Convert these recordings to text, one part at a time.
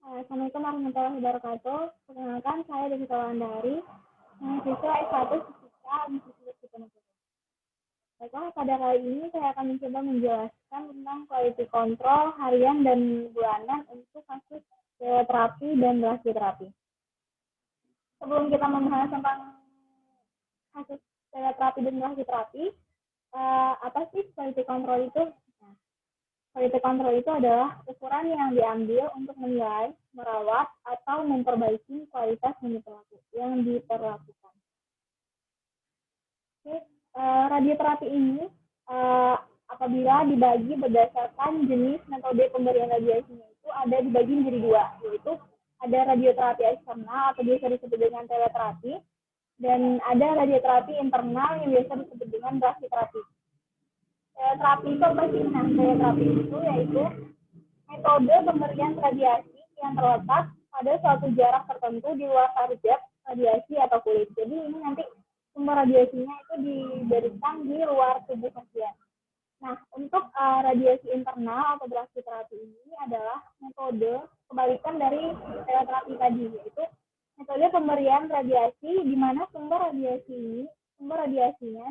Assalamualaikum warahmatullahi wabarakatuh. Perkenalkan, saya Devika Wulandari, mahasiswa S1 Fisika Universitas Diponegoro. Baiklah, pada kali ini saya akan mencoba menjelaskan tentang quality control harian dan bulanan untuk kasus terapi dan brachytherapy. Sebelum kita membahas tentang kasus terapi dan brachytherapy, apa sih quality control itu? Quality control itu adalah ukuran yang diambil untuk menilai, merawat, atau memperbaiki kualitas yang diperlakukan. Oke, radioterapi ini apabila dibagi berdasarkan jenis metode pemberian radiasinya itu ada dibagi menjadi dua, yaitu ada radioterapi eksternal atau biasa disebut dengan teleterapi, dan ada radioterapi internal yang biasa disebut dengan brachytherapy. Terapi itu apa sih? Nah, terapi itu yaitu metode pemberian radiasi yang terletak pada suatu jarak tertentu di luar target radiasi atau kulit. Jadi ini nanti sumber radiasinya itu diberikan di luar tubuh pasien. Nah, untuk radiasi internal atau brachytherapy ini adalah metode kebalikan dari terapi tadi, yaitu metode pemberian radiasi di mana sumber radiasinya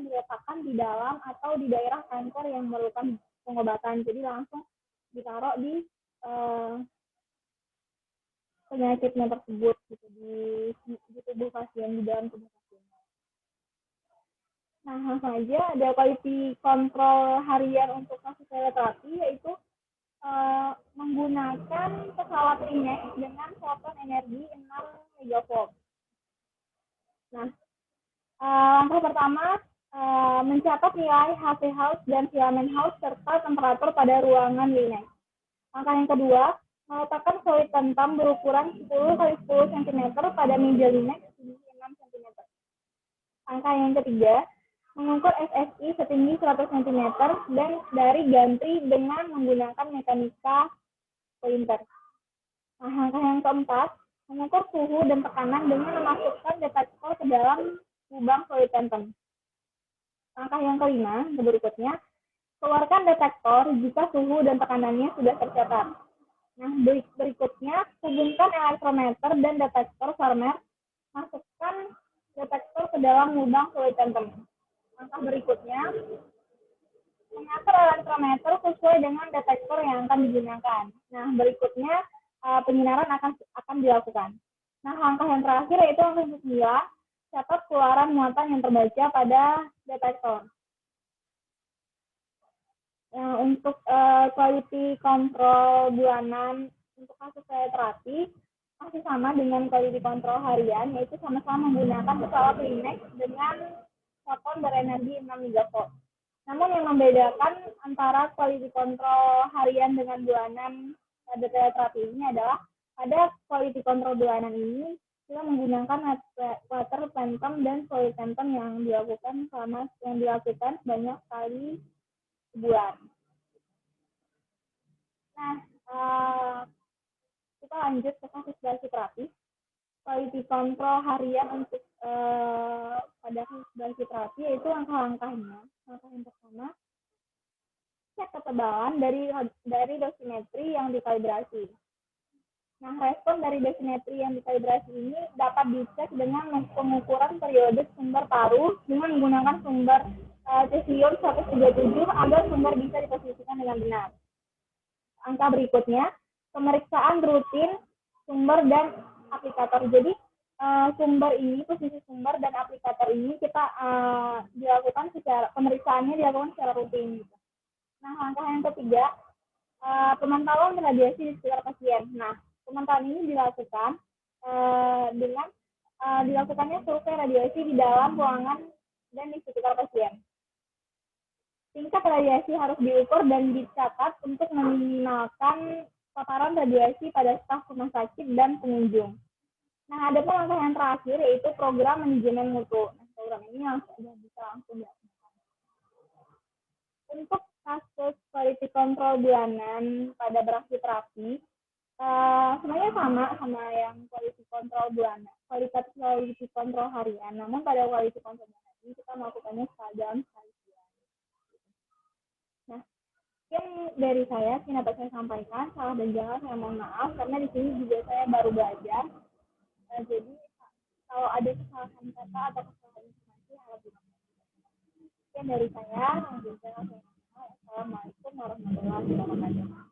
diletakkan di dalam atau di daerah kanker yang memerlukan pengobatan. Jadi langsung ditaruh di penyakitnya tersebut gitu, di tubuh pasien, di dalam tubuh pasien. Nah, langsung aja ada quality control harian untuk kasus teleterapi, yaitu menggunakan pesawat Rinex dengan photon energi 6 megavolt. Nah, langkah pertama mencatat nilai HC house dan filament house serta temperatur pada ruangan Rinex. Langkah yang kedua, meletakkan fluid kentam berukuran 10 x 10 cm pada meja Rinex setinggi 6 cm. Langkah yang ketiga, mengukur SSI setinggi 100 cm dan dari gantri dengan menggunakan mekanika pointer. Nah, langkah yang keempat, mengukur suhu dan tekanan dengan memasukkan detektor ke dalam lubang fluid kentam. Langkah yang kelima, berikutnya, keluarkan detektor jika suhu dan tekanannya sudah tercatat. Nah, berikutnya, hubungkan elektrometer dan detektor Farmer, masukkan detektor ke dalam lubang fluid kentam. Langkah berikutnya, mengatur elektrometer sesuai dengan detektor yang akan digunakan. Nah, berikutnya penyinaran akan dilakukan. Nah, langkah yang terakhir yaitu langkah ke-9, catat keluaran muatan yang terbaca pada detektor. Nah, untuk quality control bulanan untuk kasus terapi masih sama dengan quality control harian, yaitu sama-sama menggunakan pesawat Rinex dengan photon berenergi 6 megavolt. Namun yang membedakan antara quality control harian dengan bulanan pada terapi ini adalah pada quality control bulanan ini kita menggunakan water phantom dan fluid phantom yang dilakukan banyak kali sebulan. Nah, kita lanjut ke kasus brachytherapy. Quality control harian untuk pada kasus brachytherapy yaitu langkah-langkahnya. Langkah yang pertama, cek ketebalan dari dosimetri yang dikalibrasi. Nah, respon dari dosimetri yang dikalibrasi ini dapat dicek dengan pengukuran periode sumber paru dengan menggunakan sumber cesium 137 agar sumber bisa diposisikan dengan benar. Angka berikutnya, pemeriksaan rutin sumber dan aplikator. Jadi posisi sumber dan aplikator ini kita pemeriksaannya dilakukan secara rutin. Gitu. Nah, langkah yang ketiga, pemantauan radiasi di sekitar pasien. Nah, pemantauan ini dilakukan dengan dilakukannya survei radiasi di dalam ruangan dan di sekitar pasien. Tingkat radiasi harus diukur dan dicatat untuk meminimalkan paparan radiasi pada staf rumah sakit dan pengunjung. Nah, ada pun langkah yang terakhir yaitu program manajemen mutu. Nah, program ini sudah bisa langsung dilakukan. Untuk kasus quality control bulanan pada brachytherapy, sebenarnya sama yang quality control bulanan, quality control harian. Namun pada quality control bulanan ini kita melakukannya dalam sekali bulan. Nah, Mungkin dari saya, sih dapat saya sampaikan, salah dan jangan saya mohon maaf, karena di sini juga saya baru belajar. Jadi, kalau ada kesalahan kata atau kesalahan informasi, harap dimaafkan. Mungkin dari saya, Assalamualaikum warahmatullahi wabarakatuh.